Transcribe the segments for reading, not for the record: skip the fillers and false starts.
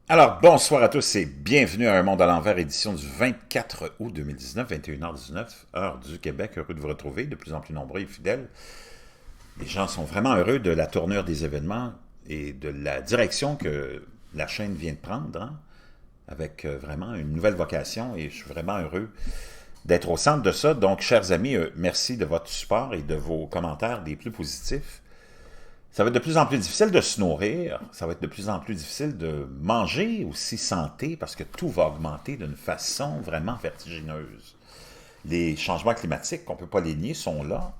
Alors, bonsoir à tous et bienvenue à Un Monde à l'envers, édition du 24 août 2019, 21h19, heure du Québec. Heureux de vous retrouver, de plus en plus nombreux et fidèles. Les gens sont vraiment heureux de la tournure des événements et de la direction que la chaîne vient de prendre, hein, avec vraiment une nouvelle vocation et je suis vraiment heureux d'être au centre de ça. Donc, chers amis, merci de votre support et de vos commentaires les plus positifs. Ça va être de plus en plus difficile de se nourrir, ça va être de plus en plus difficile de manger aussi santé parce que tout va augmenter d'une façon vraiment vertigineuse. Les changements climatiques, on ne peut pas les nier, sont là,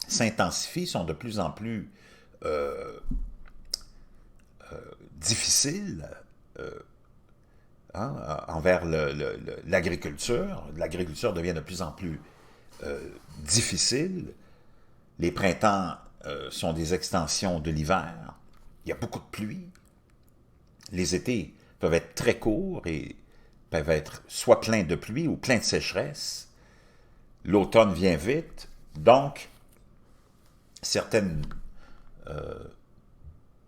s'intensifient, sont de plus en plus difficiles envers l'agriculture. L'agriculture devient de plus en plus difficile. Les printemps sont des extensions de l'hiver. Il y a beaucoup de pluie. Les étés peuvent être très courts et peuvent être soit pleins de pluie ou pleins de sécheresse. L'automne vient vite. Donc, certaines,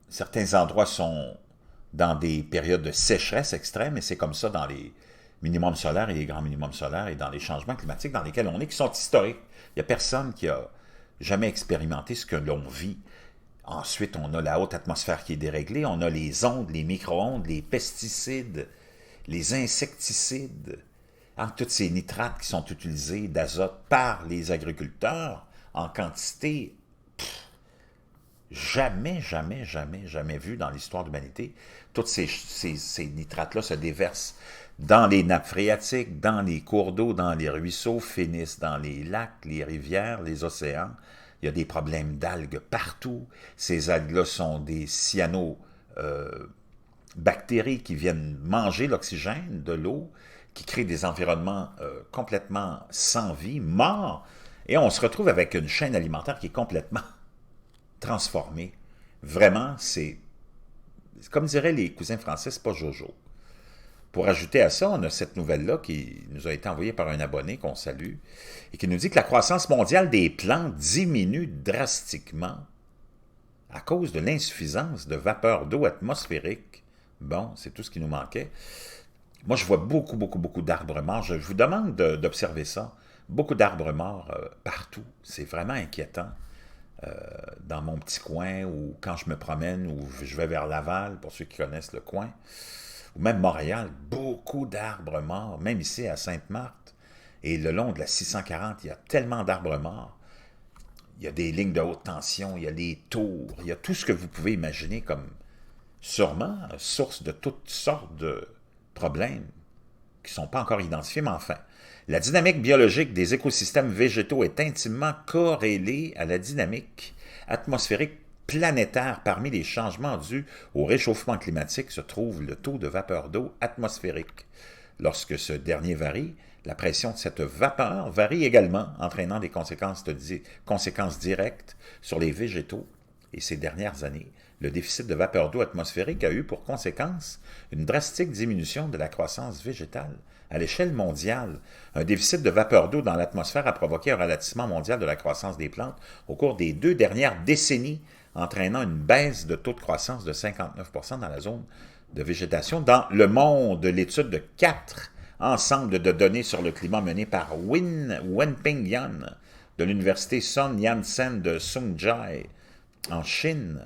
certains endroits sont dans des périodes de sécheresse extrême et c'est comme ça dans les minimums solaires et les grands minimums solaires et dans les changements climatiques dans lesquels on est, qui sont historiques. Il n'y a personne qui a jamais expérimenté ce que l'on vit. Ensuite, on a la haute atmosphère qui est déréglée, on a les ondes, les micro-ondes, les pesticides, les insecticides, hein, toutes ces nitrates qui sont utilisés d'azote par les agriculteurs en quantité jamais, jamais, jamais, jamais vue dans l'histoire de l'humanité. Toutes ces nitrates-là se déversent dans les nappes phréatiques, dans les cours d'eau, dans les ruisseaux, finissent dans les lacs, les rivières, les océans. Il y a des problèmes d'algues partout. Ces algues-là sont des cyanobactéries qui viennent manger l'oxygène de l'eau, qui créent des environnements complètement sans vie, morts. Et on se retrouve avec une chaîne alimentaire qui est complètement transformée. Vraiment, c'est comme diraient les cousins français, c'est pas Jojo. Pour ajouter à ça, on a cette nouvelle-là qui nous a été envoyée par un abonné qu'on salue et qui nous dit que la croissance mondiale des plantes diminue drastiquement à cause de l'insuffisance de vapeur d'eau atmosphérique. Bon, c'est tout ce qui nous manquait. Moi, je vois beaucoup, beaucoup, beaucoup d'arbres morts. Je vous demande d'observer ça. Beaucoup d'arbres morts partout. C'est vraiment inquiétant. Dans mon petit coin ou quand je me promène ou je vais vers Laval, pour ceux qui connaissent le coin, ou même Montréal, beaucoup d'arbres morts, même ici à Sainte-Marthe. Et le long de la 640, il y a tellement d'arbres morts. Il y a des lignes de haute tension, il y a les tours, il y a tout ce que vous pouvez imaginer comme sûrement source de toutes sortes de problèmes qui ne sont pas encore identifiés, mais enfin. La dynamique biologique des écosystèmes végétaux est intimement corrélée à la dynamique atmosphérique planétaire. Parmi les changements dus au réchauffement climatique se trouve le taux de vapeur d'eau atmosphérique. Lorsque ce dernier varie, la pression de cette vapeur varie également, entraînant des conséquences directes sur les végétaux. Et ces dernières années, le déficit de vapeur d'eau atmosphérique a eu pour conséquence une drastique diminution de la croissance végétale. À l'échelle mondiale, un déficit de vapeur d'eau dans l'atmosphère a provoqué un ralentissement mondial de la croissance des plantes au cours des 2 dernières décennies, entraînant une baisse de taux de croissance de 59% dans la zone de végétation dans le monde. L'étude de 4 ensembles de données sur le climat menée par Wenping Yan de l'université Sun Yat-sen de Sungji en Chine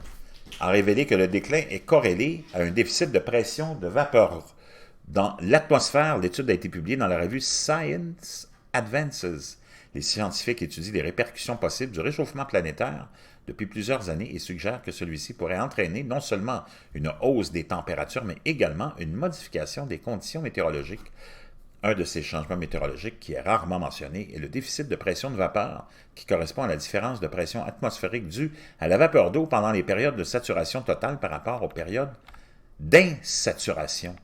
a révélé que le déclin est corrélé à un déficit de pression de vapeur dans l'atmosphère. L'étude a été publiée dans la revue Science Advances. Les scientifiques étudient les répercussions possibles du réchauffement planétaire depuis plusieurs années et suggèrent que celui-ci pourrait entraîner non seulement une hausse des températures, mais également une modification des conditions météorologiques. Un de ces changements météorologiques qui est rarement mentionné est le déficit de pression de vapeur, qui correspond à la différence de pression atmosphérique due à la vapeur d'eau pendant les périodes de saturation totale par rapport aux périodes d'insaturation.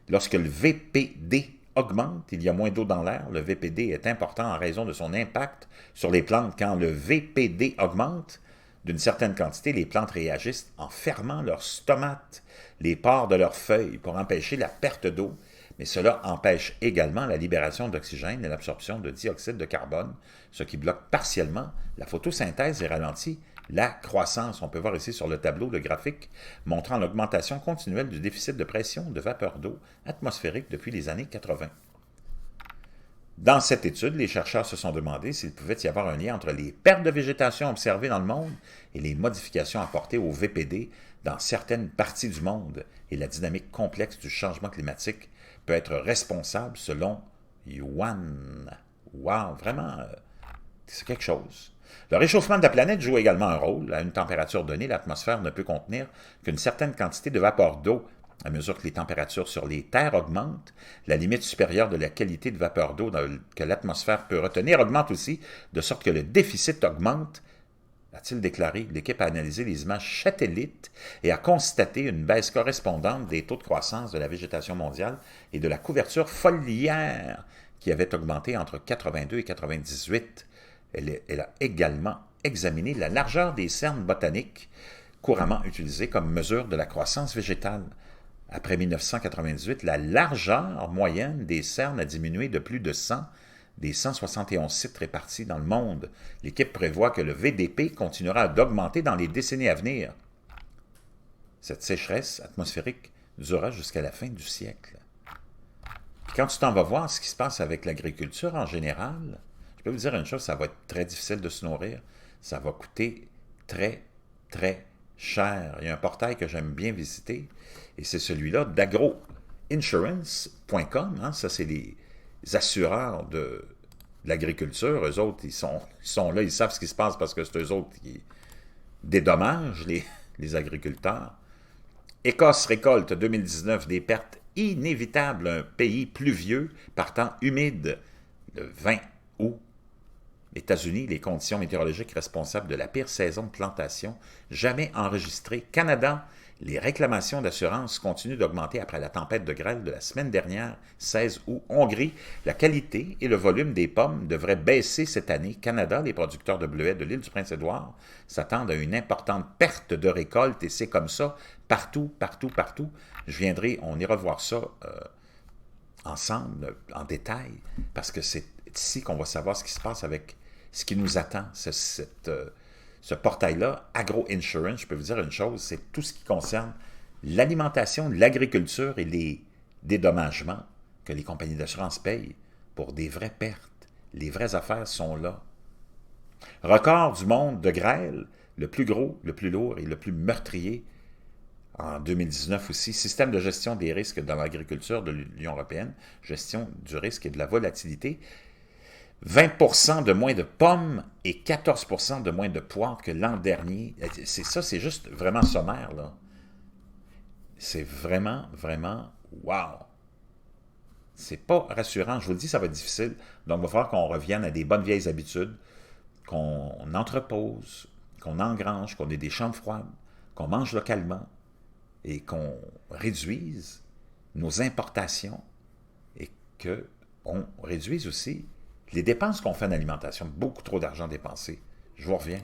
Lorsque le VPD augmente, il y a moins d'eau dans l'air. Le VPD est important en raison de son impact sur les plantes. Quand le VPD augmente d'une certaine quantité, les plantes réagissent en fermant leurs stomates, les pores de leurs feuilles, pour empêcher la perte d'eau, mais cela empêche également la libération d'oxygène et l'absorption de dioxyde de carbone, ce qui bloque partiellement la photosynthèse et ralentit la croissance. On peut voir ici sur le tableau le graphique montrant l'augmentation continuelle du déficit de pression de vapeur d'eau atmosphérique depuis les années 80. Dans cette étude, les chercheurs se sont demandé s'il pouvait y avoir un lien entre les pertes de végétation observées dans le monde et les modifications apportées au VPD dans certaines parties du monde, et la dynamique complexe du changement climatique peut être responsable selon Yuan. Wow, vraiment, c'est quelque chose. Le réchauffement de la planète joue également un rôle. À une température donnée, l'atmosphère ne peut contenir qu'une certaine quantité de vapeur d'eau. À mesure que les températures sur les terres augmentent, la limite supérieure de la qualité de vapeur d'eau que l'atmosphère peut retenir augmente aussi, de sorte que le déficit augmente, a-t-il déclaré. L'équipe a analysé les images satellites et a constaté une baisse correspondante des taux de croissance de la végétation mondiale et de la couverture foliaire qui avait augmenté entre 82 et 98. Elle a également examiné la largeur des cernes botaniques couramment utilisées comme mesure de la croissance végétale. Après 1998, la largeur moyenne des cernes a diminué de plus de 100 des 171 sites répartis dans le monde. L'équipe prévoit que le VDP continuera d'augmenter dans les décennies à venir. Cette sécheresse atmosphérique durera jusqu'à la fin du siècle. Et quand tu t'en vas voir ce qui se passe avec l'agriculture en général, je peux vous dire une chose, ça va être très difficile de se nourrir. Ça va coûter très, très cher. Il y a un portail que j'aime bien visiter, et c'est celui-là d'agroinsurance.com. Hein, ça, c'est les assureurs de l'agriculture. Eux autres, ils sont là, ils savent ce qui se passe parce que c'est eux autres qui dédommagent les agriculteurs. Écosse récolte 2019 des pertes inévitables. Un pays pluvieux par temps humide le 20 août. États-Unis, les conditions météorologiques responsables de la pire saison de plantation jamais enregistrée. Canada, les réclamations d'assurance continuent d'augmenter après la tempête de grêle de la semaine dernière, 16 août. Hongrie, la qualité et le volume des pommes devraient baisser cette année. Canada, les producteurs de bleuets de l'île du Prince-Édouard s'attendent à une importante perte de récolte, et c'est comme ça partout, partout, partout. On ira voir ça ensemble, en détail, parce que c'est ici qu'on va savoir ce qui se passe avec ce qui nous attend, ce portail-là, AgroInsurance. Je peux vous dire une chose, c'est tout ce qui concerne l'alimentation, l'agriculture et les dédommagements que les compagnies d'assurance payent pour des vraies pertes. Les vraies affaires sont là. Record du monde de grêle, le plus gros, le plus lourd et le plus meurtrier en 2019 aussi. Système de gestion des risques dans l'agriculture de l'Union européenne, gestion du risque et de la volatilité. 20% de moins de pommes et 14% de moins de poires que l'an dernier. C'est juste vraiment sommaire, là. C'est vraiment, vraiment, wow! C'est pas rassurant. Je vous le dis, ça va être difficile. Donc, il va falloir qu'on revienne à des bonnes vieilles habitudes, qu'on entrepose, qu'on engrange, qu'on ait des chambres froides, qu'on mange localement et qu'on réduise nos importations et qu'on réduise aussi les dépenses qu'on fait en alimentation. Beaucoup trop d'argent dépensé. Je vous reviens.